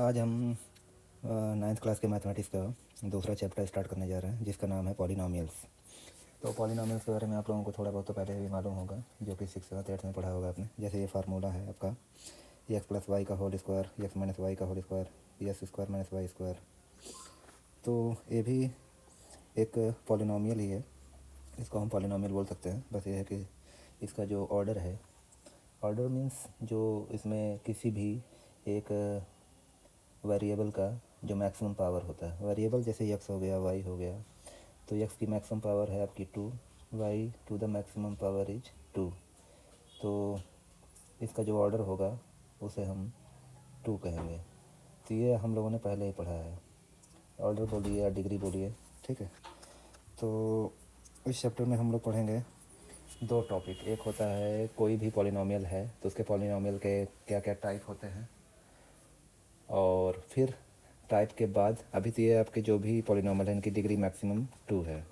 आज हम ninth class के मैथमेटिक्स का दूसरा चैप्टर स्टार्ट करने जा रहे हैं, जिसका नाम है पॉलिनोमियल्स। तो पॉलिनोमियल्स के बारे में आप लोगों को थोड़ा बहुत तो पहले भी मालूम होगा, जो कि 6th-8th में पढ़ा होगा आपने। जैसे ये फार्मूला है आपका एक्स प्लस वाई का whole square, x minus y का whole square, x square minus y square. तो ये भी एक पॉलिनोमियल ही है, इसको हम पॉलिनोमियल बोल सकते हैं। बस ये है कि इसका जो ऑर्डर है, ऑर्डर मीन्स जो इसमें किसी भी एक वेरिएबल का जो मैक्सिमम पावर होता है। वेरिएबल जैसे एक्स हो गया, वाई हो गया, तो एक्स की मैक्सिमम पावर है आपकी 2, y to the maximum power is 2। तो इसका जो ऑर्डर होगा उसे हम 2 कहेंगे। तो ये हम लोगों ने पहले ही पढ़ा है। ऑर्डर बोलिए या डिग्री बोलिए, ठीक है। तो इस चैप्टर में हम लोग पढ़ेंगे 2 टॉपिक। एक होता है कोई भी पॉलिनोमियल है तो उसके पॉलिनोमियल के क्या क्या टाइप होते हैं, और फिर टाइप के बाद अभी तो ये आपके जो भी पॉलिनोमियल है इनकी डिग्री मैक्सिमम 2 है।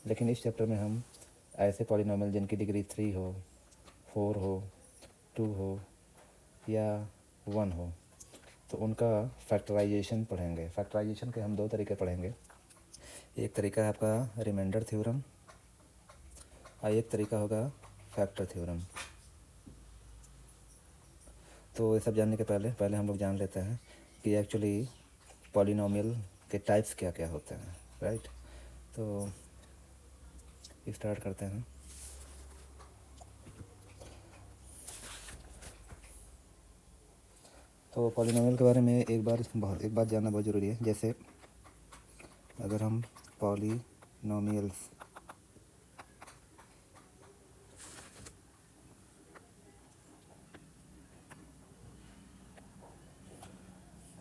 लेकिन इस चैप्टर में हम ऐसे पॉलिनोमियल जिनकी डिग्री 3 हो, 4 हो, 2 हो या 1 हो, तो उनका फैक्टराइजेशन पढ़ेंगे। फैक्टराइजेशन के हम 2 तरीके पढ़ेंगे। एक तरीका है आपका रिमाइंडर थ्योरम और एक तरीका होगा फैक्टर थ्योरम। तो ये सब जानने के पहले पहले हम लोग जान लेते हैं कि एक्चुअली पॉलिनोमियल के टाइप्स क्या क्या होते हैं, राइट। तो स्टार्ट करते हैं। तो पॉलिनोमियल के बारे में एक बात जानना बहुत ज़रूरी है। जैसे अगर हम पॉलिनोमियल्स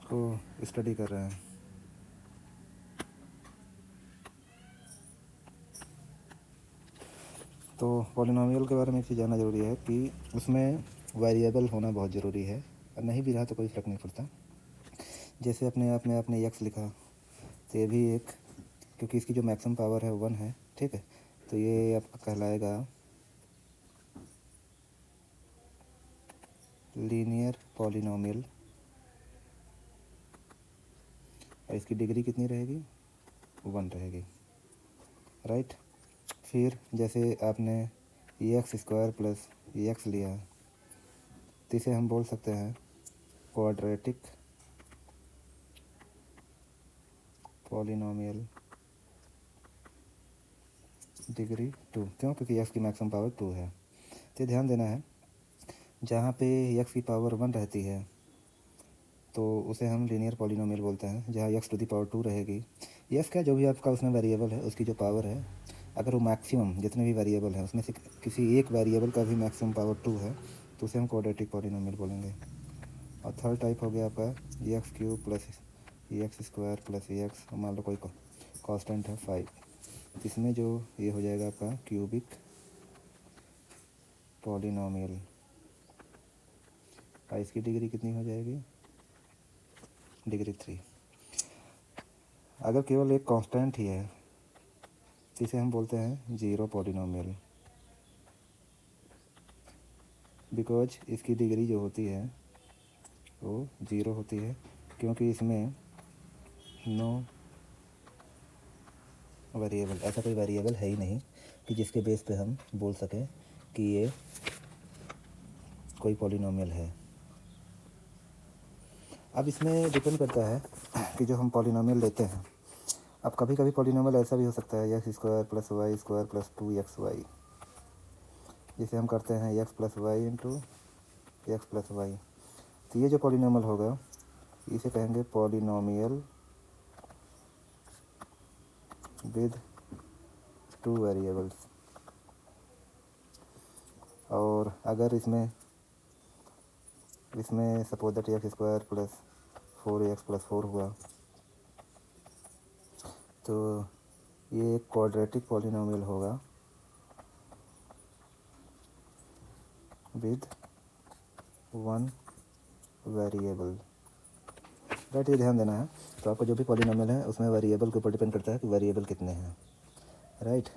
को स्टडी कर रहे हैं, तो पॉलिनोमियल के बारे में एक चीज़ जानना ज़रूरी है कि उसमें वेरिएबल होना बहुत ज़रूरी है। नहीं भी रहा तो कोई फ़र्क नहीं पड़ता। जैसे अपने आप में आपने एक्स लिखा, तो ये भी एक, क्योंकि इसकी जो मैक्सिमम पावर है 1 है, ठीक है। तो ये आपका कहलाएगा लीनियर पॉलिनोमियल, और इसकी डिग्री कितनी रहेगी? 1 रहेगी, राइट। फिर जैसे आपने एक्स स्क्वायर प्लस एक्स लिया, तो इसे हम बोल सकते हैं क्वाड्रेटिक पॉलिनोमियल डिग्री 2। क्यों? क्योंकि एक्स की मैक्सिमम पावर 2 है। तो ध्यान देना है, जहाँ पे एक्स की पावर 1 रहती है तो उसे हम लीनियर पॉलिनोमियल बोलते हैं। जहाँ एक्स टू दी पावर 2 रहेगी, एक्स क्या जो भी आपका उसमें वेरिएबल है उसकी जो पावर है, अगर वो मैक्सिमम जितने भी वेरिएबल हैं उसमें से किसी एक वेरिएबल का भी मैक्सिमम पावर 2 है, तो उसे हम क्वाड्रेटिक पॉलिनोमियल बोलेंगे। और थर्ड टाइप हो गया आपका x cube plus x square plus x, मान लो कोई कांस्टेंट है 5, इसमें जो ये हो जाएगा आपका क्यूबिक पॉलिनोमियल। और इसकी डिग्री कितनी हो जाएगी? डिग्री 3। अगर केवल एक कांस्टेंट ही है तो इसे हम बोलते हैं जीरो पॉलिनोमियल, बिकॉज इसकी डिग्री जो होती है वो 0 होती है, क्योंकि इसमें नो वेरिएबल, ऐसा कोई वेरिएबल है ही नहीं कि जिसके बेस पे हम बोल सकें कि ये कोई पॉलिनोमियल है। अब इसमें डिपेंड करता है कि जो हम पॉलिनोमियल लेते हैं, अब कभी कभी पॉलिनोमियल ऐसा भी हो सकता है x square plus y square plus 2xy, जिसे हम करते हैं x plus y into x plus y. तो ये जो पॉलिनोमियल होगा इसे कहेंगे पॉलिनोमियल विद 2 वेरिएबल्स। और अगर इसमें इसमें suppose that x square plus 4x plus 4 हुआ, तो ये एक क्वाड्रेटिक पॉलिनोमियल होगा विद 1 वेरिएबल, राइट। ये ध्यान देना है। तो आपको जो भी पॉलिनोमियल है उसमें वेरिएबल के ऊपर डिपेंड करता है कि वेरिएबल कितने हैं, राइट।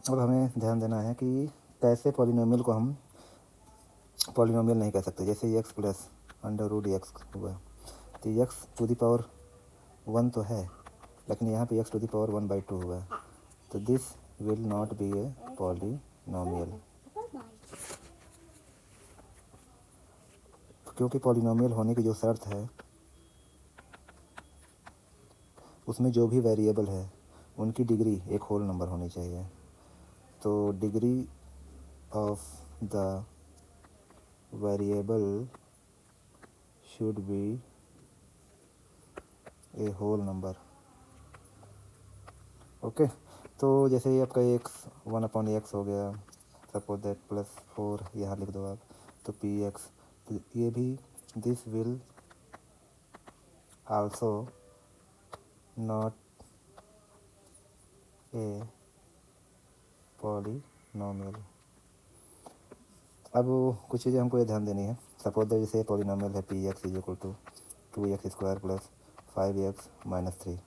अब हमें ध्यान देना है कि कैसे पॉलिनोमियल को हम पॉलिनोमियल नहीं कह सकते। जैसे x plus under root x हुआ, तो एक्स टू द पावर 1 तो है, लेकिन यहाँ पे एक्स टू द पावर 1/2 हुआ, तो this will not be a polynomial, क्योंकि पॉलिनोमियल होने की जो शर्त है उसमें जो भी वेरिएबल है उनकी डिग्री एक होल नंबर होनी चाहिए। तो degree of the variable should be a whole number. Okay, तो जैसे ही आपका एक्स 1/x हो गया, सपोज दैट +4 यहाँ लिख दो आप, तो पी एक्स, तो ये भी this will also not a polynomial. अब कुछ चीज़ें हमको ये ध्यान देनी है। सपोज दैट जैसे पॉलिनोमियल है p x is equal to 2x² + 5x - 3,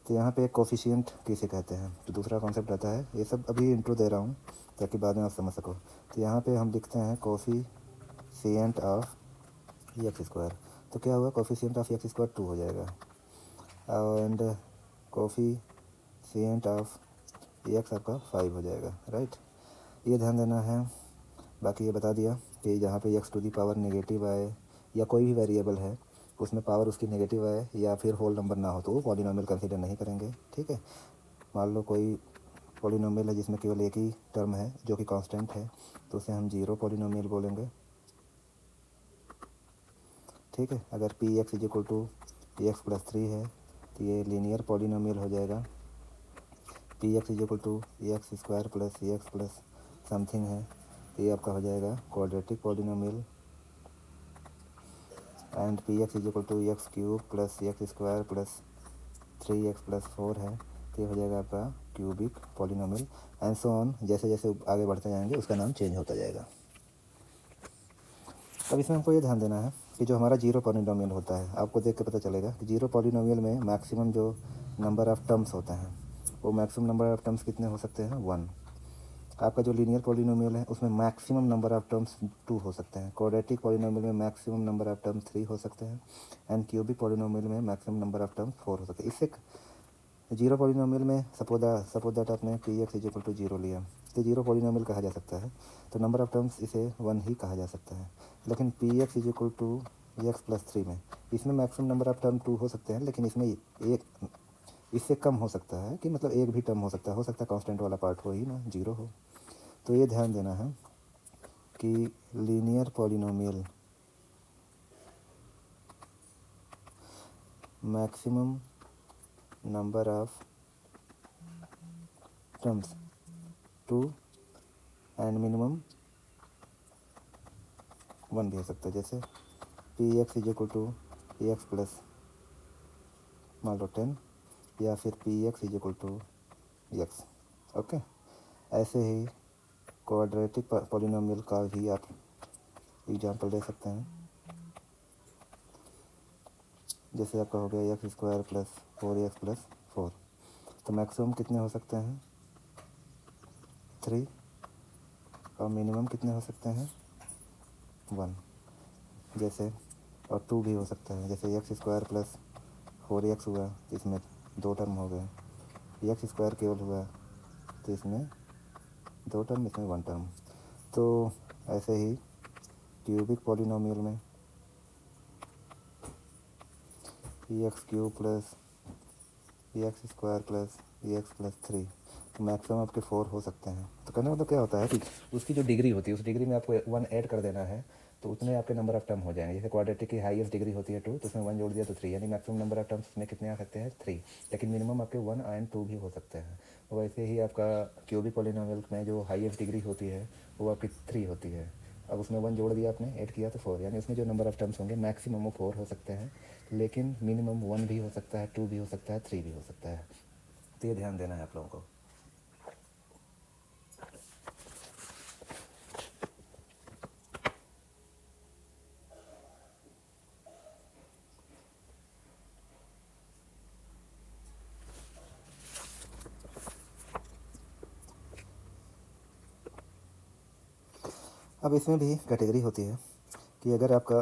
तो यहाँ पे कोफिशिएंट किसे कहते हैं, तो दूसरा कॉन्सेप्ट आता है। ये सब अभी इंट्रो दे रहा हूँ ताकि बाद में आप समझ सको। तो यहाँ पे हम लिखते हैं कोफिशिएंट ऑफ x², तो क्या हुआ, कोफिशिएंट ऑफ x² 2 हो जाएगा, एंड कोफिशिएंट ऑफ x आपका 5 हो जाएगा, राइट। ये ध्यान देना है। बाकी ये बता दिया कि जहाँ पे x to the power negative आए या कोई भी वेरिएबल है उसमें पावर उसकी नेगेटिव आए या फिर होल नंबर ना हो तो वो पॉलिनोमियल कंसीडर नहीं करेंगे, ठीक है। मान लो कोई पॉलिनोमियल है जिसमें केवल एक ही टर्म है जो कि कांस्टेंट है, तो उसे हम जीरो पॉलिनोमियल बोलेंगे, ठीक है। अगर p x is equal to x plus 3 है तो ये लीनियर पॉलिनोमियल हो जाएगा। P x is equal to x² + x plus something है तो ये आपका हो जाएगा quadratic polynomial. And p x is equal to x³ + x² + 3x + 4 है तो ये हो जाएगा आपका cubic polynomial, and so on. जैसे जैसे आगे बढ़ते जाएंगे उसका नाम चेंज होता जाएगा। अब इसमें हमको ये ध्यान देना है कि जो हमारा जीरो पॉलिनोमियल होता है, आपको देख के पता चलेगा कि जीरो पॉलिनोमियल में मैक्सिमम जो नंबर ऑफ़ टर्म्स होते हैं वो मैक्सिमम नंबर ऑफ़ टर्म्स कितने हो सकते हैं, 1। आपका जो लीनियर पॉलिनोमियल है उसमें मैक्सिमम नंबर ऑफ़ टर्म्स 2 हो सकते हैं। क्वाड्रेटिक पॉलिनोमियल में मैक्सिमम नंबर ऑफ़ टर्म्स 3 हो सकते हैं, एंड क्यूबिक पॉलिनोमियल में मैक्सिमम नंबर ऑफ़ टर्म्स 4 हो सकते हैं। इससे जीरो पॉलिनोमियल में सपोज दैट आपने p x is equal to 0 लिया तो जीरो पॉलिनोमियल कहा जा सकता है, तो नंबर ऑफ़ टर्म्स इसे 1 ही कहा जा सकता है। लेकिन p x is equal to x plus 3 में इसमें मैक्सिमम नंबर ऑफ़ टर्म 2 हो सकते हैं, लेकिन इसमें एक इससे कम हो सकता है कि मतलब एक भी टर्म हो सकता है कांस्टेंट वाला पार्ट हो ही ना, जीरो हो। तो ये ध्यान देना है कि linear polynomial maximum number of terms 2 and minimum 1 भी हो सकता है। जैसे p x is equal to x plus मान लो 10, या फिर p x is equal to x, okay. ऐसे ही क्वाड्रेटिक पॉलिनोमियल का भी आप एग्जांपल दे सकते हैं। जैसे आपका हो गया x² + 4x + 4, तो मैक्सिमम कितने हो सकते हैं, 3, और मिनिमम कितने हो सकते हैं, 1। जैसे और 2 भी हो सकता है, जैसे x² + 4x हुआ तो इसमें 2 टर्म हो गए, x² केवल हुआ तो इसमें 2 टर्म, इसमें 1 टर्म। तो ऐसे ही क्यूबिक पॉलिनोमियल में x³ + x² + x + 3, तो मैक्सिमम आपके 4 हो सकते हैं। तो कहने का मतलब क्या होता है कि उसकी जो डिग्री होती है उस डिग्री में आपको 1 ऐड कर देना है तो उतने आपके नंबर ऑफ टर्म हो जाएंगे। जैसे क्वाड्रेटिक की हाईएस्ट डिग्री होती है 2, तो उसमें 1 जोड़ दिया तो 3, यानी मैक्सिमम नंबर ऑफ टर्म्स में कितने आ सकते हैं, 3। लेकिन मिनिमम आपके 1 एंड 2 भी हो सकते हैं। तो वैसे ही आपका क्यूबिक पॉलिनोमियल में जो हाईएस्ट डिग्री होती है वो आपकी 3 होती है। अब उसमें 1 जोड़ दिया आपने, ऐड किया तो 4, यानी उसमें जो नंबर ऑफ टर्म्स होंगे मैक्सिमम वो 4 हो सकते हैं, लेकिन मिनिमम 1 भी हो सकता है, 2 भी हो सकता है, 3 भी हो सकता है। तो ये ध्यान देना है आप लोगों को। अब इसमें भी कैटेगरी होती है कि अगर आपका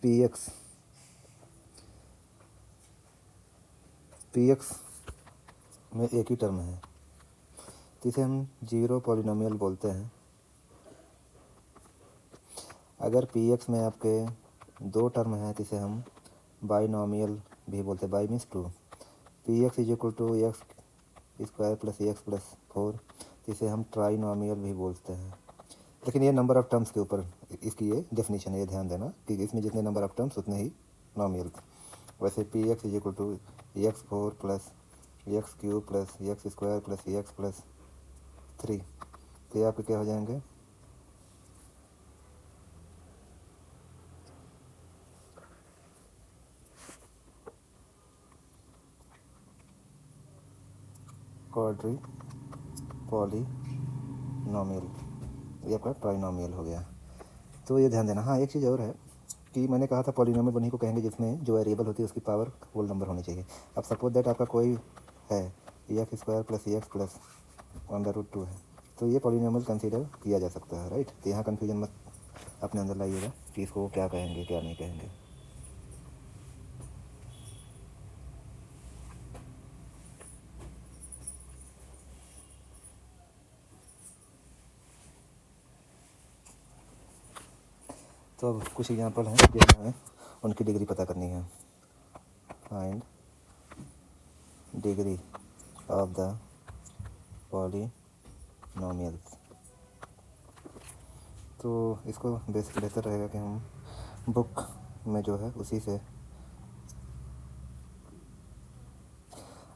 पी एक्स में एक ही टर्म है तो इसे हम जीरो पॉलिनोमियल बोलते हैं। अगर पी एक्स में आपके दो टर्म हैं तो इसे हम बाइनोमियल भी बोलते हैं। Bi means two. P x is equal to x square plus x plus four तो इसे हम ट्राइनोमियल भी बोलते हैं। लेकिन ये नंबर ऑफ़ टर्म्स के ऊपर इसकी ये डेफिनेशन है, ये ध्यान देना कि इसमें जितने नंबर ऑफ़ टर्म्स उतने ही नॉमियल। वैसे p x is equal to x four plus x cube plus x square plus x plus three तो ये आपके क्या हो जाएंगे, क्वाड्री पॉलीनोमियल। ये आपका ट्राइनोमियल हो गया। तो ये ध्यान देना। हाँ, एक चीज़ और है कि मैंने कहा था पॉलीनोमियल बनी को कहेंगे जिसमें जो वेरिएबल होती है उसकी पावर होल नंबर होनी चाहिए। अब सपोज दैट आपका कोई है x square plus x plus under root two है तो ये पॉलीनोमियल कंसीडर किया जा सकता है, राइट। तो यहाँ कन्फ्यूजन मत अपने अंदर लाइएगा कि इसको क्या कहेंगे क्या नहीं कहेंगे। तो अब कुछ एग्जांपल हैं जिसमें हमें उनकी डिग्री पता करनी है। Find degree of the polynomials. तो इसको बेहतर रहेगा कि हम बुक में जो है उसी से।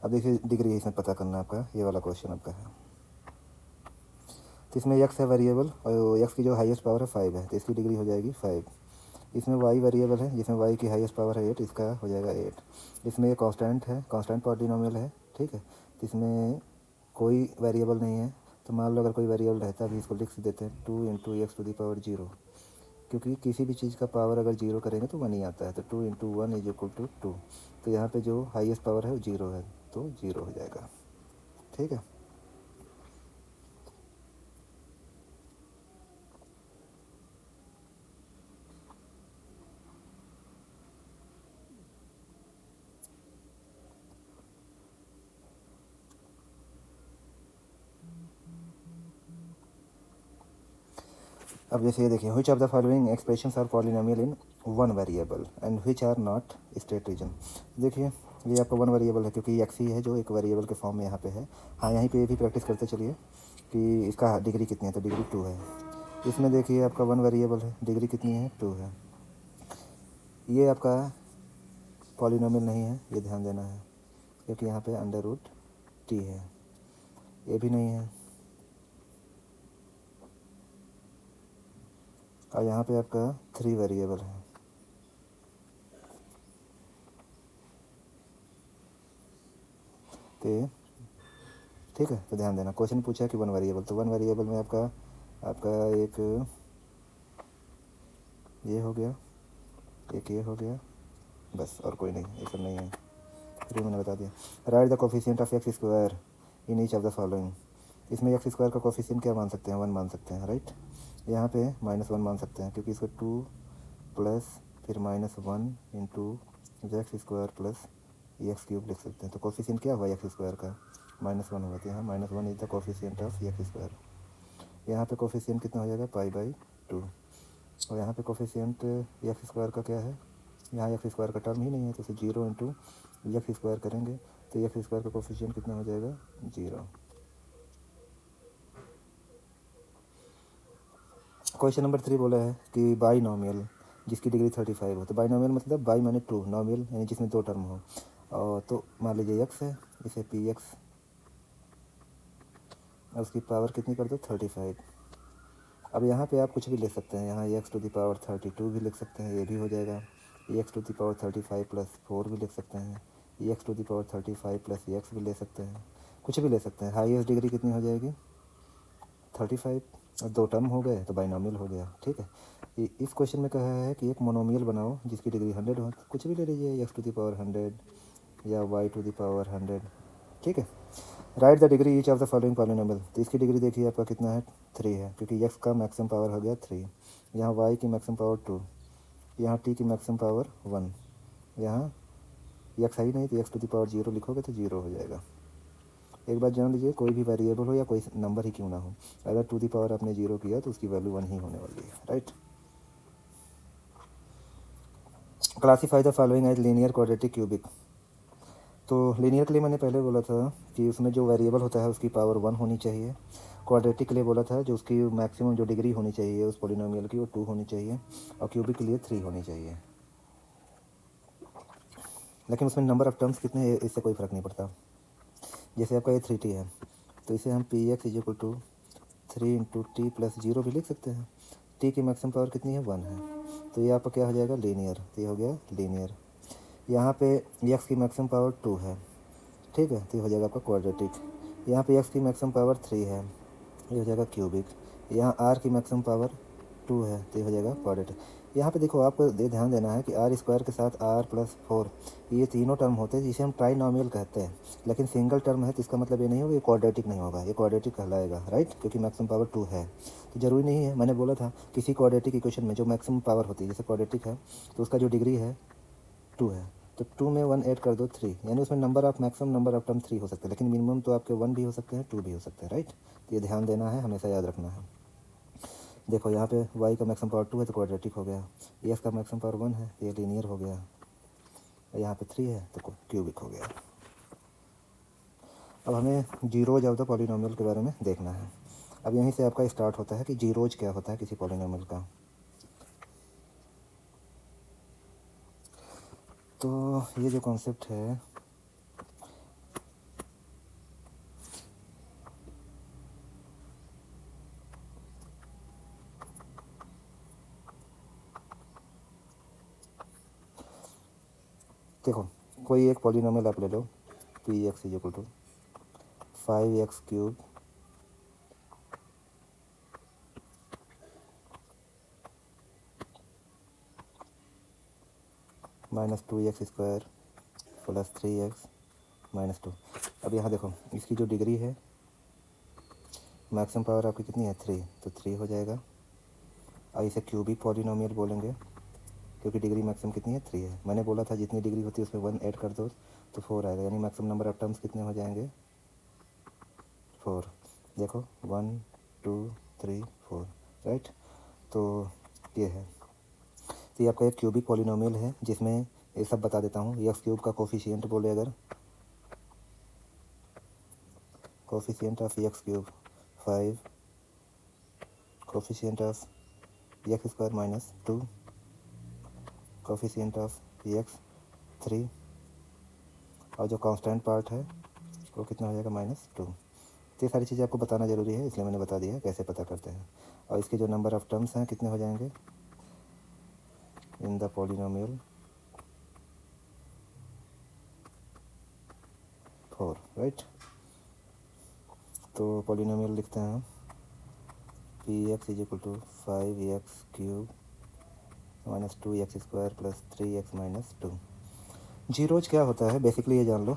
अब देखिए डिग्री इसमें पता करना है आपका, ये वाला क्वेश्चन आपका है। तो इसमें एक्स है वेरिएबल और एक्स की जो हाईएस्ट पावर है 5 है तो इसकी डिग्री हो जाएगी 5। इसमें वाई वेरिएबल है जिसमें वाई की हाईएस्ट पावर है 8, इसका हो जाएगा 8। इसमें ये कांस्टेंट है, कांस्टेंट पॉलिनोमियल है, ठीक है। तो इसमें कोई वेरिएबल नहीं है तो मान लो अगर कोई वेरिएबल रहता है अभी इसको लिख देते हैं 2 into x to the power 0, क्योंकि किसी भी चीज़ का पावर अगर 0 करेंगे तो 1 ही आता है। तो 2 into one is equal to 2। तो यहाँ पे जो हाईएस्ट पावर है वो 0 है तो 0 हो जाएगा, ठीक है। अब जैसे ये देखिए which of the following expressions are polynomial in one variable and which are not state reason. देखिए ये आपका वन वेरिएबल है क्योंकि एक्स ही है जो एक वेरिएबल के फॉर्म में यहाँ पे है। हाँ, यहीं पे भी प्रैक्टिस करते चलिए कि इसका डिग्री कितनी है तो डिग्री 2 है। इसमें देखिए आपका वन वेरिएबल है, डिग्री कितनी है 2 है। ये आपका पॉलिनोमियल नहीं है, ये ध्यान देना है क्योंकि यहाँ पे अंडर रूट टी है। ये भी नहीं है और यहाँ पे आपका 3 वेरिएबल है। तो ठीक है, तो ध्यान देना क्वेश्चन पूछा कि वन वेरिएबल, तो वन वेरिएबल में आपका आपका एक ये हो गया, एक ये हो गया, बस और कोई नहीं, ये सब नहीं है। फिर मैंने बता दिया। Right the coefficient of x square in each of the following. इसमें एक्स स्क्वायर का कोफिशिएंट क्या मान सकते हैं, 1 मान सकते हैं, राइट। यहाँ पे -1 मान सकते हैं क्योंकि इसको 2 प्लस फिर -1 into x square plus x cube लिख सकते हैं। तो कोफिशिएंट क्या हुआ एक्स स्क्वायर का, -1 हुआ। तो यहाँ -1 is the coefficient of x square. यहाँ पे कोफिशिएंट कितना हो जाएगा π/2। और यहाँ पे कोफिशिएंट एक्स स्क्वायर का क्या है, यहाँ एक्स स्क्वायर का टर्म ही नहीं है तो उसे 0 इंटू एक्स स्क्वायर करेंगे तो एक्स स्क्वायर का कोफिशिएंट कितना हो जाएगा 0। क्वेश्चन नंबर 3 बोला है कि बाइनोमियल जिसकी डिग्री 35 हो। तो बाइनोमियल मतलब बाई माने 2, नोमियल यानी जिसमें 2 टर्म हो। और तो मान लीजिए एक्स है, इसे पी एक्स और उसकी पावर कितनी कर दो 35। अब यहाँ पे आप कुछ भी लिख सकते हैं, यहाँ एक्स टू दी पावर 32 भी लिख सकते हैं, ये भी हो जाएगा। X to the power 35 plus 4 भी लिख सकते हैं, x to the power 35 plus x भी ले सकते हैं, कुछ भी ले सकते हैं। हाईएस्ट डिग्री कितनी हो जाएगी 35 और 2 टर्म हो गए तो बाइनोमियल हो गया, ठीक है। इस क्वेश्चन में कहा है कि एक मोनोमियल बनाओ जिसकी डिग्री 100 हो, कुछ भी ले लीजिए, एक्स टू दी पावर 100 या वाई टू दी पावर 100, ठीक है। Right the degree each of the following polynomial. तो इसकी डिग्री देखिए आपका कितना है, 3 है, क्योंकि एक्स का मैक्सिमम पावर हो गया 3, यहाँ वाई की मैक्सिमम पावर 2, यहाँ टी की मैक्सिमम पावर 1, यहाँ एक्स है ही नहीं तो एक्स टू द पावर 0 लिखोगे तो 0 हो जाएगा। एक बात जान लीजिए, कोई भी वेरिएबल हो या कोई नंबर ही क्यों ना हो, अगर टू दी पावर आपने 0 किया तो उसकी वैल्यू 1 ही होने वाली है, right. Classify the following as linear quadratic cubic. तो लीनियर के लिए मैंने पहले बोला था कि उसमें जो वेरिएबल होता है उसकी पावर 1 होनी चाहिए। क्वाड्रेटिक के लिए बोला था जो उसकी मैक्सिमम जो डिग्री होनी चाहिए उस पोलिनोमियल की वो 2 होनी चाहिए, और क्यूबिक के लिए 3 होनी चाहिए। लेकिन उसमें नंबर ऑफ टर्म्स कितने हैं इससे कोई फ़र्क नहीं पड़ता। जैसे आपका ये 3t है तो इसे हम p x is equal to 3 into t plus 0 भी लिख सकते हैं। टी की मैक्सिमम पावर कितनी है, 1 है, तो ये आपका क्या हो जाएगा, लीनियर। तो ये हो गया लीनियर। यहाँ पे एक्स की मैक्सिमम पावर 2 है, ठीक है, तो ये हो जाएगा आपका क्वाड्रेटिक। यहाँ पे एक्स की मैक्सिमम पावर 3 है, ये हो जाएगा क्यूबिक। यहाँ आर की मैक्सिमम पावर 2 है, तो ये हो जाएगा क्वाड्रेटिक। यहाँ पे देखो आपको ध्यान देना है कि आर स्क्वायर के साथ आर प्लस 4 ये तीनों टर्म होते हैं जिसे हम ट्राइनॉमियल कहते हैं, लेकिन सिंगल टर्म है तो इसका मतलब ये नहीं होगा ये क्वाड्रेटिक नहीं होगा, ये क्वाड्रेटिक कहलाएगा, राइट, क्योंकि मैक्सिमम पावर 2 है। तो ज़रूरी नहीं है, मैंने बोला था किसी क्वाड्रेटिक इक्वेशन में जो मैक्सिमम पावर होती है, जैसे क्वाड्रेटिक है तो उसका जो डिग्री है 2 है, तो 2 में 1 ऐड कर दो 3, यानी उसमें number of maximum number of term 3 हो सकते हैं, लेकिन मिनिमम तो आपके 1 भी हो सकते हैं 2 भी हो सकते हैं, राइट। तो ये ध्यान देना है, हमेशा याद रखना है। देखो यहाँ पे y का मैक्सिमम पावर 2 है तो क्वाड्रेटिक हो गया, s का मैक्सिमम पावर 1 है तो ये लीनियर हो गया, यहाँ पे 3 है तो क्यूबिक हो गया। अब हमें जीरोज ऑफ द पॉलिनोमियल के बारे में देखना है। अब यहीं से आपका स्टार्ट होता है कि जीरोज क्या होता है किसी पॉलिनोमियल का। तो ये जो कॉन्सेप्ट है देखो, कोई एक पॉलिनोमियल आप ले लो, p x is equal to 5x cube minus 2x square plus 3x minus 2। अब यहाँ देखो इसकी जो डिग्री है मैक्सिमम पावर आपकी कितनी है, 3, तो 3 हो जाएगा। और इसे क्यूबिक पॉलिनोमियल बोलेंगे क्योंकि डिग्री मैक्सिमम कितनी है, 3 है। मैंने बोला था जितनी डिग्री होती है उसमें 1 ऐड कर दो तो 4 आएगा, यानी मैक्सिमम नंबर ऑफ टर्म्स कितने हो जाएंगे, 4। देखो 1 2 3 4, राइट। तो ये है, तो ये आपका एक क्यूबिक पॉलिनोमियल है जिसमें ये सब बता देता हूँ। एक्स क्यूब का कोफिशिएंट बोले अगर, coefficient of x cube 5, coefficient of x square minus 2, coefficient of x 3, और जो कांस्टेंट पार्ट है वो कितना हो जाएगा, -2। तो ये सारी चीज़ें आपको बताना ज़रूरी है, इसलिए मैंने बता दिया है कैसे पता करते हैं। और इसके जो नंबर ऑफ टर्म्स हैं कितने हो जाएंगे इन द पॉलिनोमियल, 4, राइट। तो पॉलिनोमियल लिखते हैं p x is equal to 5x cube minus 2x square plus 3x minus 2। Zeros क्या होता है बेसिकली ये जान लो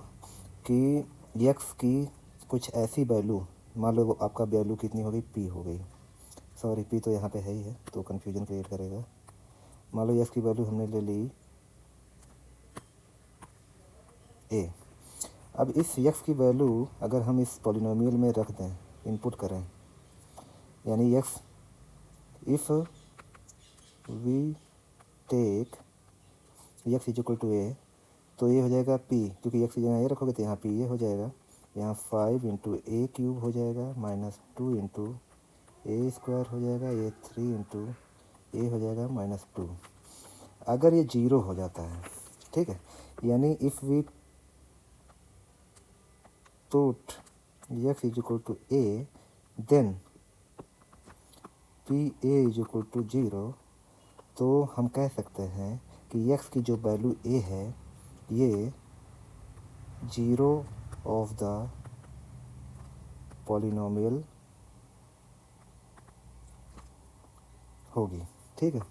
कि एक्स की कुछ ऐसी वैल्यू, मान लो आपका वैल्यू कितनी हो गई, पी हो गई, सॉरी पी तो यहाँ पे है ही है तो कन्फ्यूजन क्रिएट करेगा। मान लो एक्स की वैल्यू हमने ले ली ए। अब इस एक्स की वैल्यू अगर हम इस पॉलिनोमियल में रख दें, इनपुट करें, यानी x if we take x is equal to a, तो ये हो जाएगा पी, क्योंकि एक्स की जगह ए रखोगे तो यहाँ पी ए हो जाएगा, यहाँ 5 इंटू ए क्यूब हो जाएगा माइनस 2 इंटू ए स्क्वायर हो जाएगा, ये 3 इंटू ए हो जाएगा -2। अगर ये 0 हो जाता है, ठीक है, यानी if we put x is equal to a then p a is equal to 0, तो हम कह सकते हैं कि एक्स की जो वैल्यू ए है ये 0 ऑफ द पॉलिनोमियल होगी, ठीक है।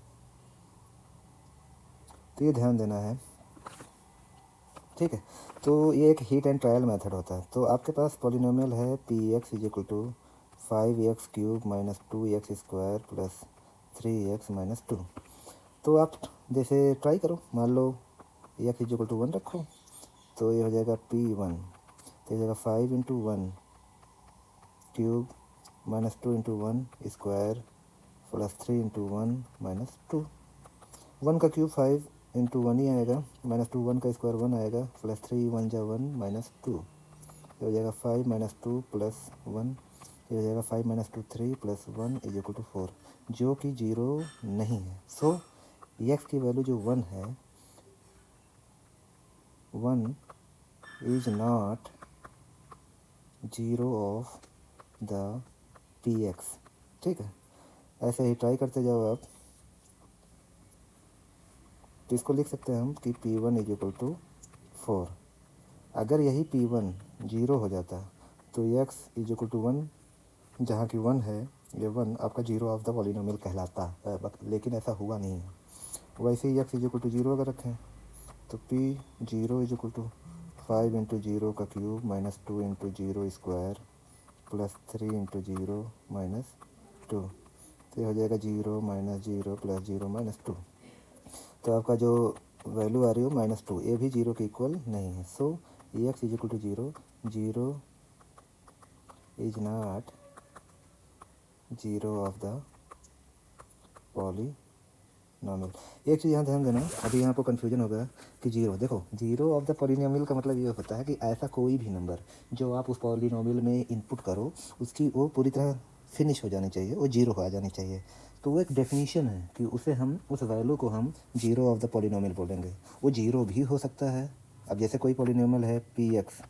तो ये ध्यान देना है, ठीक है। तो ये एक हीट एंड ट्रायल मेथड होता है। तो आपके पास पॉलिनोमियल है p x is equal to 5x³ minus 2x² plus 3x minus 2। तो आप जैसे ट्राई करो, मान लो x इज इक्वल टू 1 रखो, तो ये हो जाएगा P1, तो ये हो जाएगा 5 × 1³ माइनस 2 × 1² प्लस 3 × 1 माइनस 2। 1 का क्यूब 5 × 1 ही आएगा, माइनस 2 1 का स्क्वायर 1 आएगा, प्लस 3 1 जा 1 माइनस 2, ये हो जाएगा 5 माइनस 2 प्लस 1, ये हो जाएगा 5 minus 2 3 plus 1 is equal to 4, जो कि 0 नहीं है। सो एक्स की वैल्यू जो 1 है, 1 is not 0 of the P x. ठीक है, ऐसे ही ट्राई करते जाओ आप। तो इसको लिख सकते हैं हम कि P1 इज इक्वल टू 4। अगर यही P1 0 हो जाता तो x इज इक्वल टू 1, जहाँ की 1 है, ये 1 आपका 0 ऑफ द पॉलिनोमियल कहलाता है, लेकिन ऐसा हुआ नहीं है। वैसे ही x इज इक्वल टू 0 अगर रखें तो P0 इज इक्वल टू 5 × 0 का क्यूब माइनस 2 × 0² प्लस 3 × 0 माइनस 2, तो ये हो जाएगा 0 माइनस 0 प्लस 0 माइनस 2। तो आपका जो वैल्यू आ रही हो -2, ये भी 0 के इक्वल नहीं है। So x is equal to 0, 0 is not 0 of the polynomial. एक चीज़ यहाँ ध्यान देना, अभी यहाँ पर कन्फ्यूजन होगा कि 0, देखो 0 ऑफ द पॉलिनोमियल का मतलब ये होता है कि ऐसा कोई भी नंबर जो आप उस पॉलिनोमियल में इनपुट करो, उसकी वो पूरी तरह फिनिश हो जानी चाहिए, वो 0 आ जानी चाहिए। तो वो एक डेफिनीशन है कि उसे हम, उस वैल्यू को हम 0 ऑफ द पॉलिनोमियल बोलेंगे। वो 0 भी हो सकता है। अब जैसे कोई पॉलिनोमियल है p x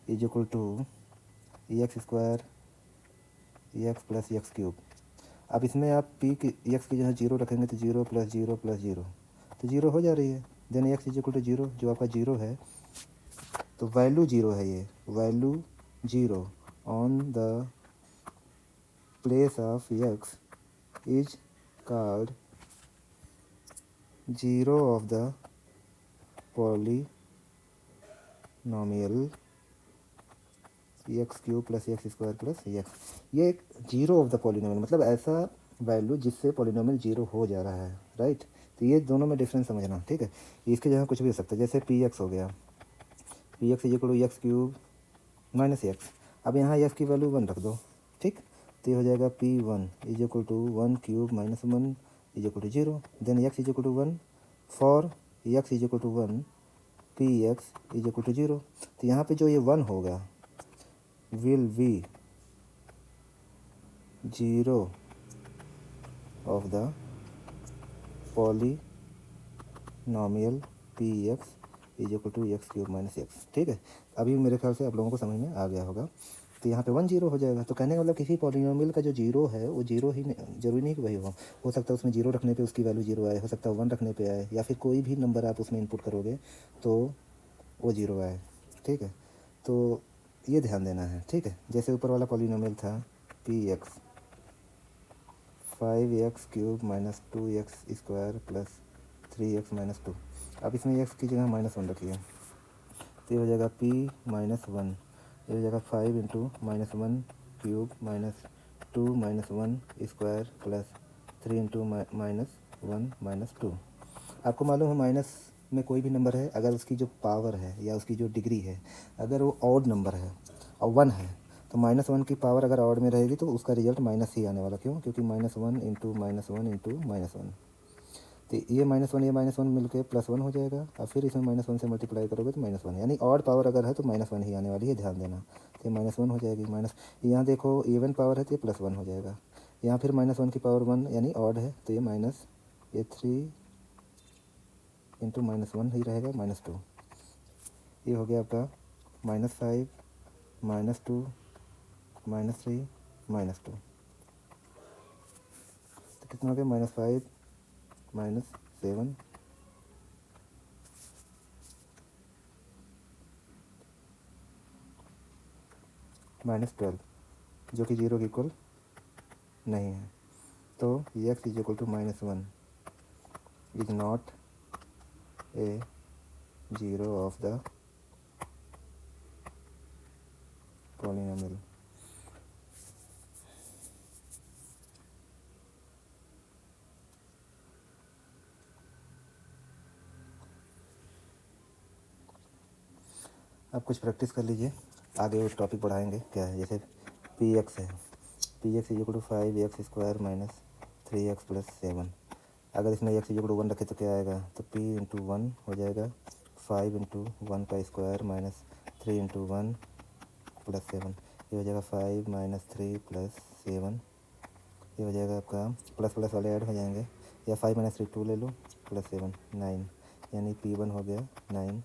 is equal to x² x plus x³। अब इसमें आप पी की एक्स की जगह 0 रखेंगे तो 0 प्लस 0 प्लस 0, तो 0 हो जा रही है। Then x is equal to 0, जो आपका 0 है, तो वैल्यू 0 है, ये value 0 on the place of x is called 0 of the polynomial x³ plus x² plus x। ये एक 0 ऑफ द पॉलिनोमियल मतलब ऐसा वैल्यू जिससे पॉलिनोमियल 0 हो जा रहा है, राइट। तो ये दोनों में डिफरेंस समझना, ठीक है। इसके जगह कुछ भी हो सकता है, जैसे पी एक्स हो गया, p x is equal to x³ minus x. अब यहाँ एक्स की वैल्यू 1 रख दो, ठीक। तो ये हो जाएगा P1 is equal to 1³ minus 1 is equal to 0। Then x is equal to 1, for x is equal to 1 p x is equal to 0। तो यहाँ पे जो ये 1 होगा will be 0 of the polynomial px is equal to x³ minus x, ठीक है। अभी मेरे ख्याल से आप लोगों को समझ में आ गया होगा। तो यहाँ पे 1 0 हो जाएगा। तो कहने का मतलब किसी पॉलिनोमियल का जो 0 है वो 0 ही जरूरी नहीं कि वही हो सकता है उसमें 0 रखने पे उसकी वैल्यू 0 आए, हो सकता है 1 रखने पे आए, या फिर कोई भी नंबर आप उसमें इनपुट करोगे तो वो 0 आए, ठीक है। तो ये ध्यान देना है, ठीक है। जैसे ऊपर वाला पॉलिनोमियल था P x 5x³ minus 2x² plus 3x minus 2। अब इसमें x की जगह -1 रखिए, तो ये हो जाएगा p -1, ये हो जाएगा 5 × -1³ माइनस 2 -1² प्लस 3 × -1 माइनस 2। आपको मालूम है माइनस में कोई भी नंबर है, अगर उसकी जो पावर है या उसकी जो डिग्री है, अगर वो ऑड नंबर है और 1 है, तो -1 की पावर अगर ऑड में रहेगी तो उसका रिजल्ट माइनस ही आने वाला। क्यों? क्योंकि -1 × -1 × -1। तो ये -1 ये -1 मिलके +1 हो जाएगा, और फिर इसमें -1 से मल्टीप्लाई करोगे तो -1, यानी ऑड पावर अगर है तो -1 ही आने वाली है, ध्यान देना। तो ये -1 हो जाएगी, माइनस यहाँ देखो इवन पावर है तो ये +1 हो जाएगा। यहाँ फिर -1 की पावर 1 यानी ऑड है, तो ये माइनस ये 3 × -1 ही रहेगा, -2। ये हो गया आपका -5 -2 -3 -2। तो कितना हो गया? -5 -7 -12, जो कि 0 के इक्वल नहीं है। तो x is equal to -1 is not a zero of the polynomial. आप कुछ प्रैक्टिस कर लीजिए, आगे वो टॉपिक बढ़ाएंगे। क्या है, जैसे पी एक्स है, p x is equal to 5x² minus 3x plus 7। अगर इसमें x इज इक्वल टू 1 रखे तो क्या आएगा, तो p इंटू 1 हो जाएगा 5 इंटू 1 का स्क्वायर माइनस 3 इंटू 1 प्लस 7। ये हो जाएगा 5 माइनस 3 प्लस 7। ये हो जाएगा आपका, प्लस प्लस वाले ऐड हो जाएंगे, या 5 माइनस 3 2 ले लो, प्लस 7 9, यानी p1 हो गया 9,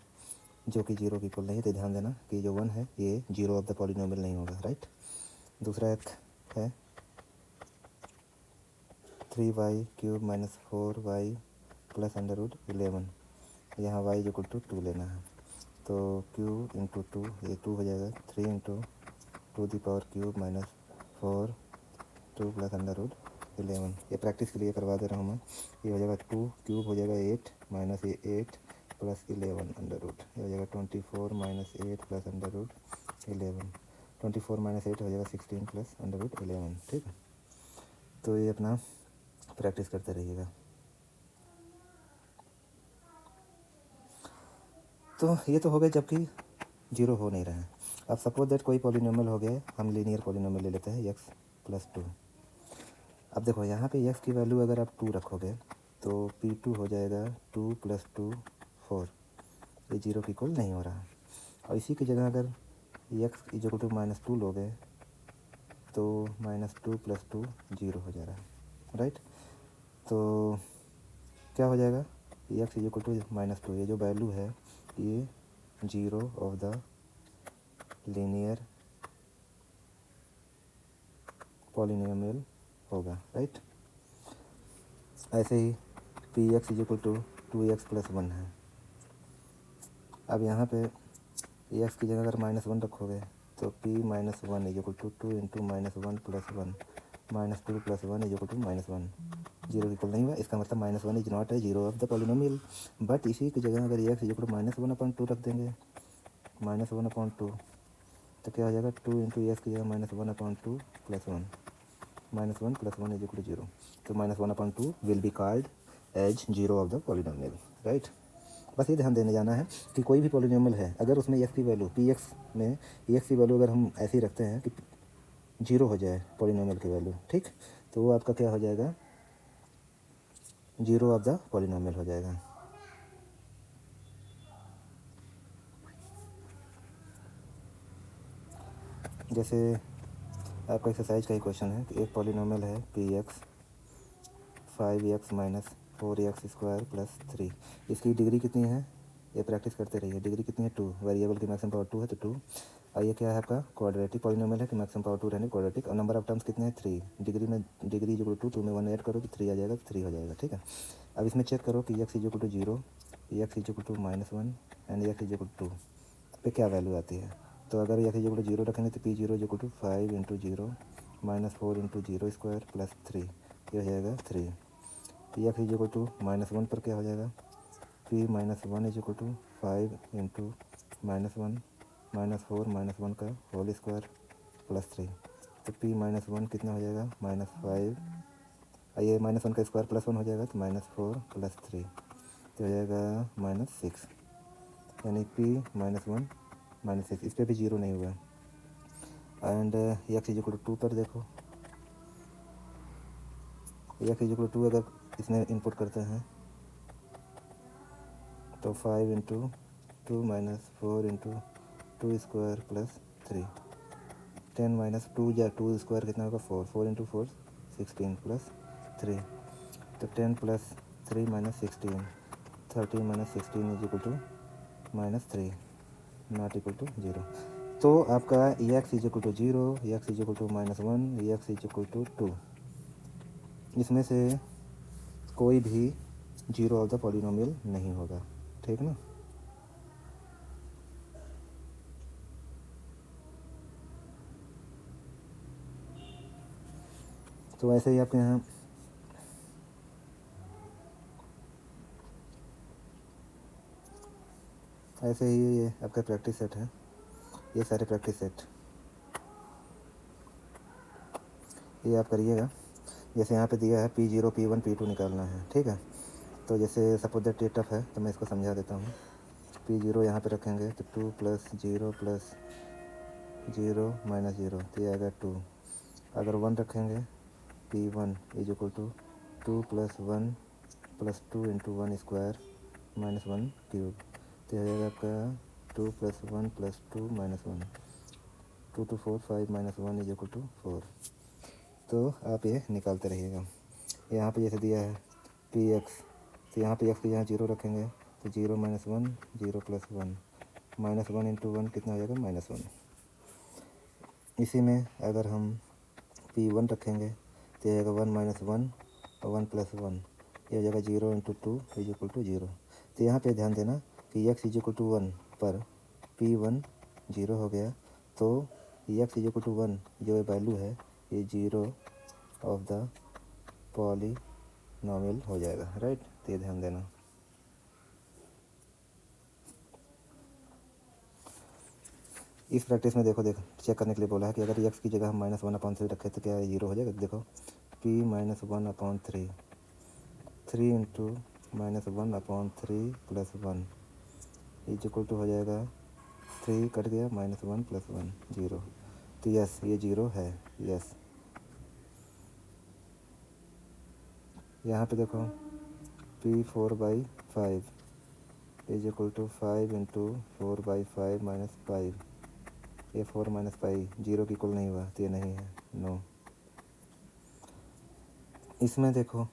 जो कि जीरो की इक्वल नहीं। तो ध्यान देना कि जो 1 है ये जीरो ऑफ द पॉलिनोमियल नहीं होगा, राइट। दूसरा एक है 3y³ minus 4y plus under root 11। यहाँ y इक्वल टू 2 लेना है, तो क्यूब इंटू 2, ये 2 हो जाएगा, 3 into 2³ minus 4 2 plus under root 11। ये प्रैक्टिस के लिए करवा दे रहा हूँ मैं। ये हो जाएगा 2 क्यूब हो जाएगा 8 माइनस ये 8 प्लस 11 अंडर रूट, ये हो जाएगा 24 minus 8 plus under root 11। 24 minus 8 हो जाएगा 16 प्लस अंडर रूट 11, ठीक है। तो ये अपना प्रैक्टिस करते रहिएगा। तो ये तो हो गया जबकि जीरो हो नहीं रहा है। अब सपोज दैट कोई पॉलिनोमियल हो गया, हम लीनियर पॉलिनोमियल ले लेते हैं x प्लस 2। अब देखो यहाँ पे x की वैल्यू अगर आप 2 रखोगे तो p2 हो जाएगा 2 प्लस 2 4, ये जीरो की इक्वल नहीं हो रहा। और इसी की जगह अगर x is equal to minus 2 लोगे तो माइनस 2 प्लस 2 जीरो हो जा रहा है, राइट। तो क्या हो जाएगा, x is equal to minus 2, ये जो वैल्यू है ये zero of the linear polynomial होगा, राइट। ऐसे ही p x is equal to 2x plus 1 है। अब यहाँ पे एक्स की जगह अगर माइनस 1 रखोगे तो p minus 1 is equal to 2 into minus 1 plus 1 minus 2 plus 1 is equal to minus 1, zero equal नहीं हुआ। इसका मतलब माइनस 1 इज नॉट है zero of the polynomial. But इसी की जगह अगर x is equal to minus 1/2 रख देंगे, माइनस 1/2, तो क्या हो जाएगा 2 इंटू एक्स की जगह minus 1/2 plus 1, minus 1 plus 1 is equal to zero. तो minus 1/2 will be called as zero of the polynomial, right. बस ये ध्यान देने जाना है कि कोई भी पॉलिनोमियल है, अगर उसमें एक्स की वैल्यू पी एक्स में एक्स की वैल्यू अगर हम ऐसी रखते हैं कि जीरो हो जाए पॉलिनोमियल की वैल्यू, ठीक, तो वो आपका क्या हो जाएगा, जीरो ऑफ द पॉलिनोमियल हो जाएगा। जैसे आपका एक्सरसाइज का ही क्वेश्चन है कि एक पॉलिनोमियल है p x 5x minus 4x² plus 3, इसकी डिग्री कितनी है, ये प्रैक्टिस करते रहिए। डिग्री कितनी है 2, वेरिएबल की मैक्सिमम पावर 2 है तो 2। और ये क्या है आपका क्वाड्रेटिक पॉलिनोमियल है कि मैक्सिमम पावर 2 रहने क्वाड्रेटिक, और नंबर ऑफ टर्म्स कितने हैं 3। डिग्री में डिग्री इज इक्वल टू 2 में 1 ऐड करो तो 3 आ जाएगा, 3 हो जाएगा, ठीक है। अब इसमें चेक करो कि x is equal to 0, x is equal to -1 and x is equal to 2 पे क्या वैल्यू आती है। तो अगर x इज इक्वल टू 0 रखेंगे तो p0 is equal to 5 into 0 minus 4 into 0² plus 3, ये हो जाएगा 3। एक्स इज इक्वल टू -1 पर क्या हो जाएगा, p minus 1 is equal to 5 into -1 minus 4 -1 का होल स्क्वायर प्लस 3। तो p माइनस 1 कितना हो जाएगा, -5, ये -1 का स्क्वायर प्लस 1 हो जाएगा तो -4 प्लस 3, तो हो जाएगा -6, यानी p -1 -6, इस पर भी जीरो नहीं हुआ। And x is equal to 2 पर देखो, एक्स इज इक्वल टू अगर इसमें इनपुट करते हैं तो 5 into 2 minus 4 into 2² plus 3, 10 minus 2 या 2² कितना होगा 4, 4 इंटू 4 16 प्लस 3, तो 10 plus 3 minus 16, 13 minus 16 is equal to -3, not equal to zero. तो आपका x is equal to 0, x is equal to -1, x is equal to 2, इसमें से कोई भी जीरो ऑफ द पॉलिनोमियल नहीं होगा, ठीक ना। तो ऐसे ही आपके यहाँ ऐसे ही ये आपका प्रैक्टिस सेट है, ये सारे प्रैक्टिस सेट ये आप करिएगा। जैसे यहाँ पे दिया है P0 P1 P2 निकालना है, ठीक है। तो जैसे सपोज दैट ये टफ है तो मैं इसको समझा देता हूँ। P0 यहाँ पे रखेंगे तो 2 + 0 + 0 - 0 तो ये आएगा 2। अगर 1 रखेंगे P1 = 2 + 1 + 2 × 1 स्क्वायर -1 क्यूब तो यह आएगा आपका 2 + 1 + 2 - 1 2 2 4 5 - 1 = 4। तो आप ये निकालते रहिएगा। यहाँ पे जैसे दिया है Px तो यहाँ पे x की जहाँ 0 रखेंगे तो 0 - 1 0 + 1 -1 × 1 कितना हो जाएगा -1। इसी में अगर हम P1 रखेंगे तो ये आएगा 1 - 1 और 1 + 1 ये हो जाएगा 0 × 2 = 0। तो यहाँ पे ध्यान देना कि x = 1 पर P1 0 हो गया तो x = 1 जो वैल्यू है ये 0 ऑफ द पॉलीनॉमियल हो जाएगा, राइट। तो ये ध्यान देना। इस प्रैक्टिस में देखो चेक करने के लिए बोला है कि अगर x की जगह हम -1/3 रखें तो क्या 0 हो जाएगा। देखो P - 1/3 3 × -1/3 + 1 = हो जाएगा 3 कट गया -1 + 1 0। तो यस ये 0 है, यस। यहाँ पे देखो P4/5 = 5 × 4/5 - 5 ये 4 - पाई 0 की इक्वल नहीं हुआ तो ये नहीं है, नो। इसमें देखो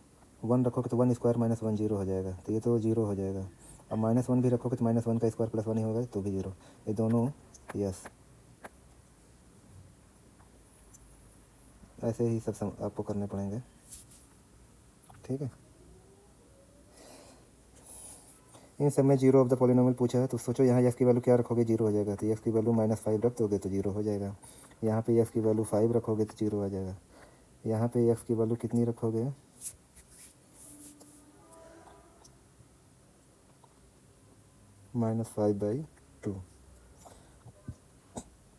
1 रखोगे तो 1 स्क्वायर -1 0 हो जाएगा तो ये तो 0 हो जाएगा। अब -1 भी रखोगे तो -1 का स्क्वायर +1 ही होगा तो भी 0। ये दोनों यस। ऐसे ही सब आपको करने पड़ेंगे, ठीक है। इन सब में 0 ऑफ द पॉलिनोमियल पूछा है तो सोचो यहाँ x की वैल्यू क्या रखोगे 0 हो जाएगा। तो x की वैल्यू -5 रख दोगे तो 0 हो जाएगा। यहाँ पे x की वैल्यू 5 रखोगे तो 0 आ जाएगा। यहाँ पे x की वैल्यू कितनी रखोगे -5/2।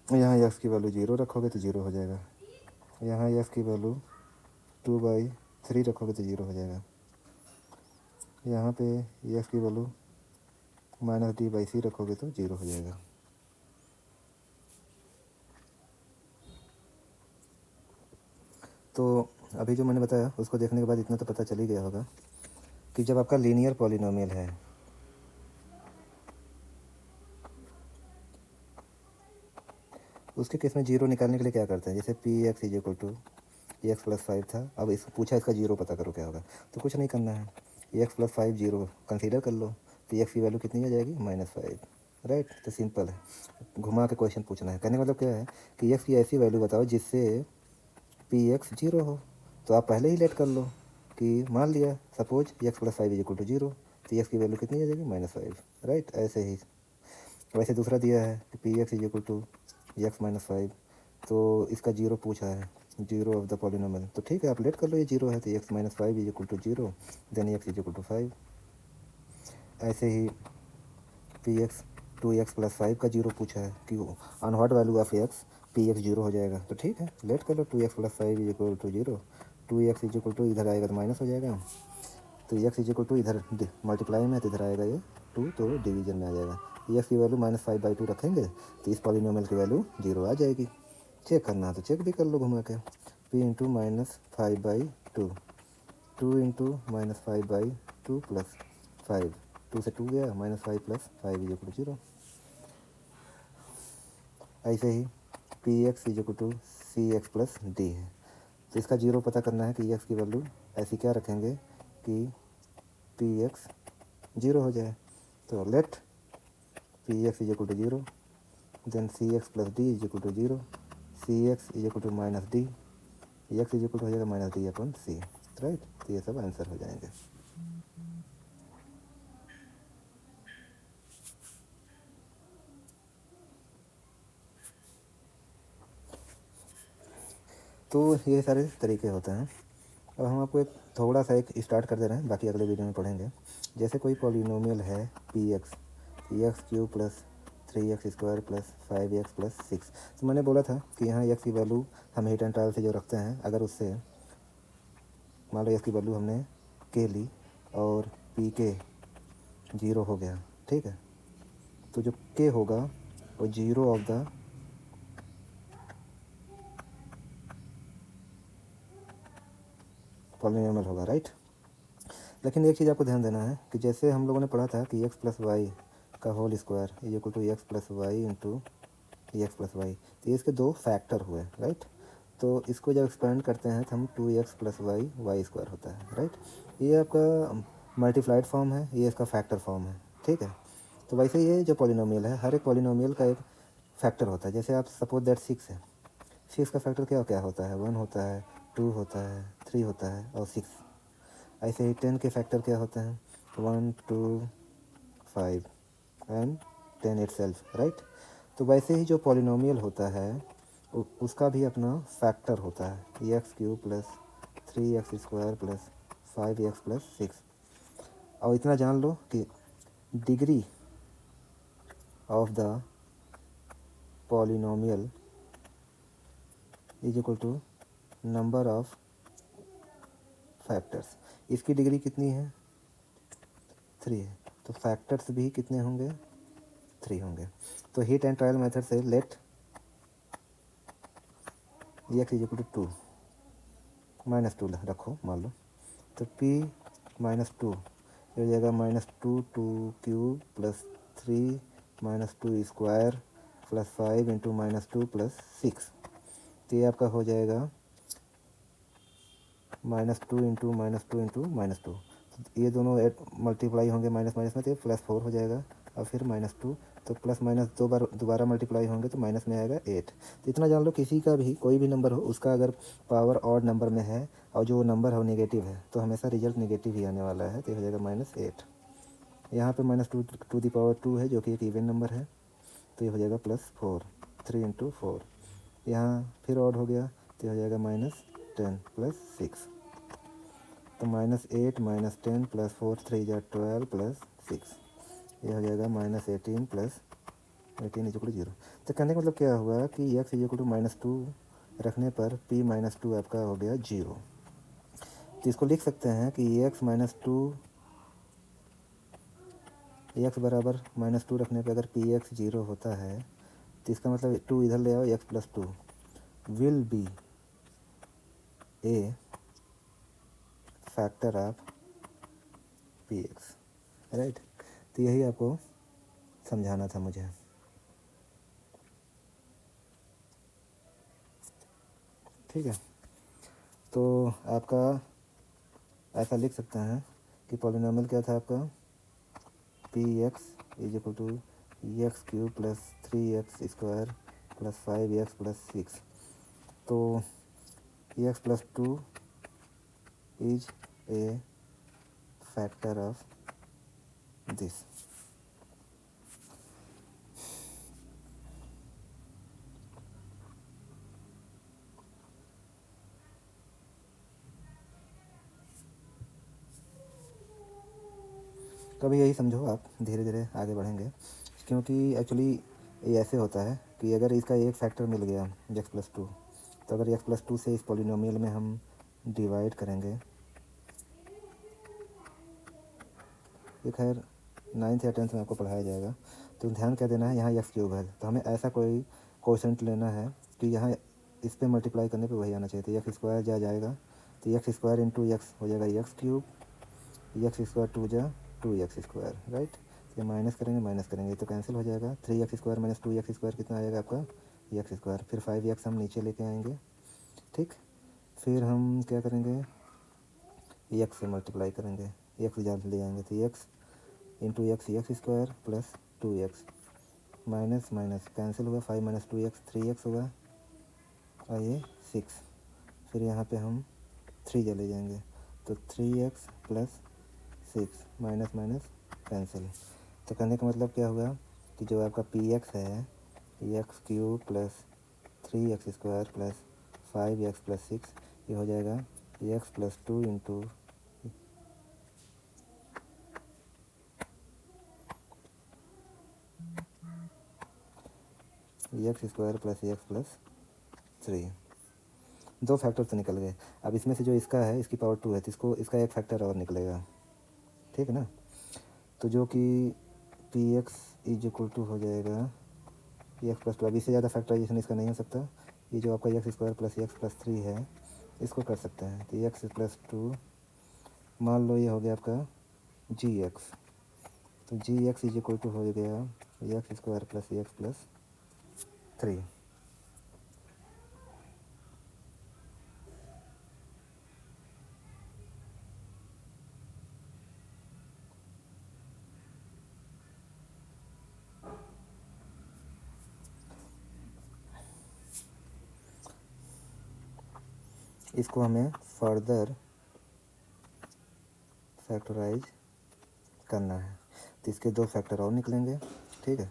यहाँ x की वैल्यू 0 रखोगे तो 0 हो जाएगा। यहाँ x की वैल्यू 2/3 रखोगे तो 0 हो जाएगा। यहाँ पे x की वैल्यू -d/c रखोगे तो 0 हो जाएगा। तो अभी जो मैंने बताया उसको देखने के बाद इतना तो पता चल ही गया होगा कि जब आपका लीनियर पॉलिनोमियल है उसके केस में 0 निकालने के लिए क्या करते हैं। जैसे Px = x + 5 था, अब इसको पूछा इसका 0 पता करो क्या होगा। तो कुछ नहीं करना है, x + 5 0 कंसीडर कर लो तो x की वैल्यू कितनी आ जाएगी -5, राइट। तो सिंपल है, घुमा के क्वेश्चन पूछना है। कहने का मतलब क्या है कि x की ऐसी वैल्यू बताओ जिससे Px 0 हो। तो आप पहले ही लेट कर लो कि मान लिया सपोज x + 5 = 0 तो x की वैल्यू कितनी आ जाएगी -5, राइट। ऐसे ही वैसे दूसरा दिया है कि Px = x - 5 तो इसका 0 पूछा है, 0 ऑफ द पॉलिनोमियल। तो ठीक है आप लेट कर लो ये 0 है तो x - 5 = 0 देन x = 5। ऐसे ही Px 2x + 5 का 0 पूछा है कि on what value of x Px 0 हो जाएगा। तो ठीक है लेट कर लो 2x + 5 = 0 2x = इधर आएगा तो माइनस हो जाएगा तो x = इधर मल्टीप्लाई में तो इधर आएगा ये 2 तो डिवीजन में आ जाएगा। x की वैल्यू -5/2 रखेंगे तो इस पॉलिनोमियल की वैल्यू 0 आ जाएगी। चेक करना है तो चेक भी कर लो घुमा के। p × -5/2 2 × -5/2 + 5 2 से 2 गया -5 + 5 = 0। ऐसे ही Px = Cx + d है तो इसका 0 पता करना है कि x की वैल्यू ऐसी क्या रखेंगे कि Px 0 हो जाए। तो let Px = 0 then Cx + d = 0 Cx = -d x हो जाएगा -d/c, राइट। तो ये सब आंसर हो जाएंगे। तो ये सारे तरीके होते हैं। अब हम आपको एक थोड़ा सा एक स्टार्ट कर दे रहे हैं, बाकी अगले वीडियो में पढ़ेंगे। जैसे कोई पॉलिनोमियल है Px x cube plus 3x square plus 5x plus 6। तो मैंने बोला था कि यहाँ x की वैल्यू हम हीट एंड ट्रायल से जो रखते हैं, अगर उससे मान लो x की वैल्यू हमने k ली और पी के 0 हो गया, ठीक है, तो जो k होगा वो 0 ऑफ द पॉलिनोमियल होगा, राइट। लेकिन एक चीज़ आपको ध्यान देना है कि जैसे हम लोगों ने पढ़ा था कि x प्लस वाई का whole square is equal to x plus y into x plus y, तो ये इसके दो फैक्टर हुए, राइट। तो इसको जब एक्सपेंड करते हैं तो हम 2x plus Y Y square होता है, राइट। ये आपका मल्टीप्लाइड फॉर्म है, ये इसका फैक्टर फॉर्म है, ठीक है। तो वैसे ये जो पॉलिनोमियल है, हर एक पॉलिनोमियल का एक फैक्टर होता है। जैसे आप सपोज दैट 6 है, 6 का फैक्टर क्या क्या होता है, 1 होता है, 2 होता है, 3 होता है और 6। ऐसे ही 10 के फैक्टर क्या होते हैं, 1 2 5 एंड 10 इटसेल्फ, राइट। तो वैसे ही जो पॉलिनोमियल होता है उसका भी अपना फैक्टर होता है, x cube plus 3x square plus 5x plus 6। और इतना जान लो कि degree of the polynomial is equal to number of factors. इसकी डिग्री कितनी है, 3 है, तो फैक्टर्स भी कितने होंगे, 3 होंगे। तो हीट एंड ट्रायल मेथड से let x is equal to 2 -2 रखो मान लो, तो p -2 ये हो जाएगा -2 2 cube plus 3 -2 square plus 5 into -2 plus 6। तो ये आपका हो जाएगा -2 इंटू -2 इंटू -2। ये दोनों मल्टीप्लाई होंगे माइनस माइनस में, तो +4 हो जाएगा और फिर -2, तो प्लस माइनस दो बार दोबारा मल्टीप्लाई होंगे तो माइनस में आएगा 8। तो इतना जान लो, किसी का भी कोई भी नंबर हो उसका अगर पावर ऑड नंबर में है और जो नंबर हो नेगेटिव है तो हमेशा रिजल्ट नेगेटिव ही आने वाला है, तो ये हो जाएगा -8। यहाँ पे -2 टू दी पावर 2 है जो कि एक इवन नंबर है, तो ये हो जाएगा +4, 3 इंटू 4। यहाँ फिर ऑड हो गया तो हो जाएगा -10 प्लस 6, तो -8 -10 प्लस 4 3 जा 12 प्लस 6, ये हो जाएगा -18 प्लस 18 इज इक्वल टू 0। तो कहने का मतलब क्या हुआ कि x इज इक्वल टू -2 रखने पर p -2 आपका हो गया 0। तो इसको लिख सकते हैं कि x बराबर -2 रखने पर अगर px 0 होता है तो इसका मतलब 2 इधर ले आओ, x plus 2 will be A factor of px, right. तो यही आपको समझाना था मुझे, ठीक है। तो आपका ऐसा लिख सकते हैं कि पॉलिनोमियल क्या था आपका, p x is equal to x cube plus 3x square plus 5x plus 6। तो x plus 2 is a factor of this. तो अभी यही समझो, आप धीरे धीरे आगे बढ़ेंगे, क्योंकि एक्चुअली ये ऐसे होता है कि अगर इसका एक फैक्टर मिल गया एक्स प्लस 2, तो अगर एक्स प्लस 2 से इस पॉलिनोमियल में हम डिवाइड करेंगे, ये खैर 9th या 10th में आपको पढ़ाया जाएगा, तो ध्यान क्या देना है, यहाँ एक्स क्यूब है तो हमें ऐसा कोई क्वोशंट लेना है कि यहाँ इस पर मल्टीप्लाई करने पे वही आना चाहिए। तो एक्स स्क्वायर जा जाएगा, तो एक्स स्क्वायर इंटू एक्स हो जाएगा एक्स क्यूब, एक्स स्क्वायर 2 जा 2x स्क्वायर, राइट। ये माइनस करेंगे तो कैंसिल हो जाएगा, 3x square minus 2x square कितना आ जाएगा आपका, एक्स स्क्वायर। फिर 5x हम नीचे लेके आएंगे, ठीक। फिर हम क्या करेंगे, एक्स से मल्टीप्लाई करेंगे, एक्स जब ले आएंगे तो x into x square plus 2x, minus minus cancel हुआ, 5 - 2x 3x होगा और ये 6। फिर यहाँ पे हम 3 चले जाएंगे तो 3x plus 6, minus minus cancel. तो कहने का मतलब क्या हुआ कि जो आपका पी एक्स है, x cube plus 3x square plus 5x plus 6, ये हो जाएगा x plus 2 into x square plus x plus 3। दो फैक्टर तो निकल गए। अब इसमें से जो इसका है इसकी पावर 2 है तो इसको इसका एक फैक्टर और निकलेगा, ठीक है ना। तो जो कि p x is equal to हो जाएगा पी एक्स प्लस 2। अब इससे ज़्यादा फैक्टराइजेशन इसका नहीं हो सकता। ये जो आपका x square plus x plus 3 है इसको कर सकते हैं। तो एक्स प्लस 2 मान लो ये हो गया आपका जी एक्स। तो जी एक्स इज इक्वल टू हो गया x square plus x plus 3। इसको हमें फर्दर फैक्टराइज करना है तो इसके दो फैक्टर और निकलेंगे, ठीक है।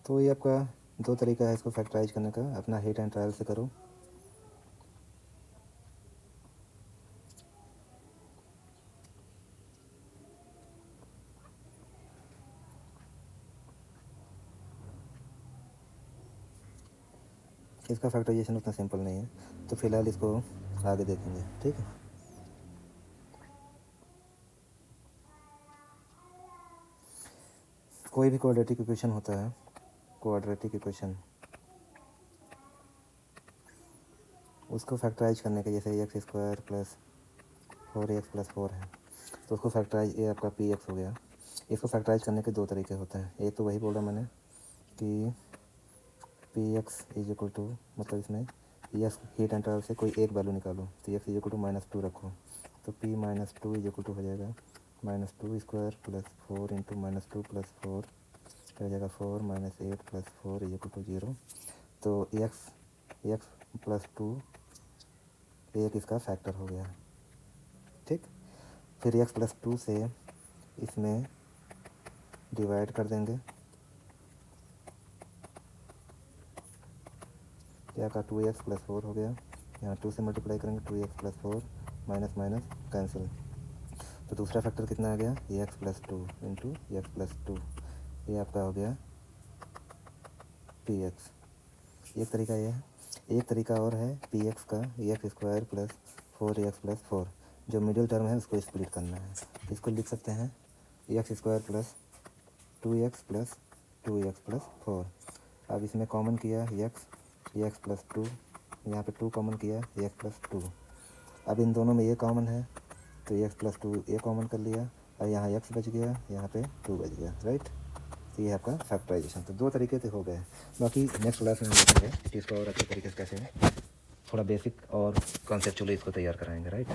तो ये आपका दो तरीका है इसको फैक्टराइज करने का। अपना हिट एंड ट्रायल से करो। इसका फैक्टराइजेशन उतना सिंपल नहीं है तो फिलहाल इसको आगे देखेंगे, ठीक है। कोई भी क्वाड्रेटिक इक्वेशन होता है, क्वाड्रेटिक इक्वेशन, उसको फैक्टराइज करने के जैसे x square plus 4x plus 4 है तो उसको फैक्टराइज, ये आपका पी एक्स हो गया। इसको फैक्टराइज करने के दो तरीके होते हैं। एक तो वही बोला मैंने कि p x is equal to, मतलब इसमें एक्स हीट एंड ट्रायल से कोई एक वैल्यू निकालो तो एक्स इज इक्वल टू -2 रखो तो पी -2 इज इक्वल टू हो जाएगा -2 स्क्वायर प्लस 4 इंटू -2 प्लस 4 हो जाएगा 4 -8 प्लस 4 इज इक्वल टू 0। तो एक्स प्लस 2 एक इसका फैक्टर हो गया, ठीक। फिर एक्स प्लस 2 से इसमें डिवाइड कर देंगे, क्या का 2x प्लस 4 हो गया। यहाँ 2 से मल्टीप्लाई करेंगे 2x plus 4 minus minus cancel. तो दूसरा फैक्टर कितना आ गया x plus 2 into x plus 2, ये आपका हो गया पी एक्स। एक तरीका ये है। एक तरीका और है पी एक्स का x square plus 4x plus 4, जो मिडिल टर्म है उसको स्प्लिट करना है। इसको लिख सकते हैं x square plus 2x plus 2x plus 4। अब इसमें कॉमन किया एक्स प्लस 2, यहाँ पे 2 कॉमन किया एक्स प्लस 2। अब इन दोनों में ये कॉमन है तो एक्स प्लस 2 ये कॉमन कर लिया और यहाँ एक्स बच गया, यहाँ पे 2 बच गया, राइट। तो ये आपका फैक्टराइजेशन। तो दो तरीके से हो गए। बाकी नेक्स्ट क्लास में हम देखेंगे कि इसको और अच्छे तरीके से कैसे थोड़ा बेसिक और कॉन्सेप्चुअली इसको तैयार कराएंगे, राइट।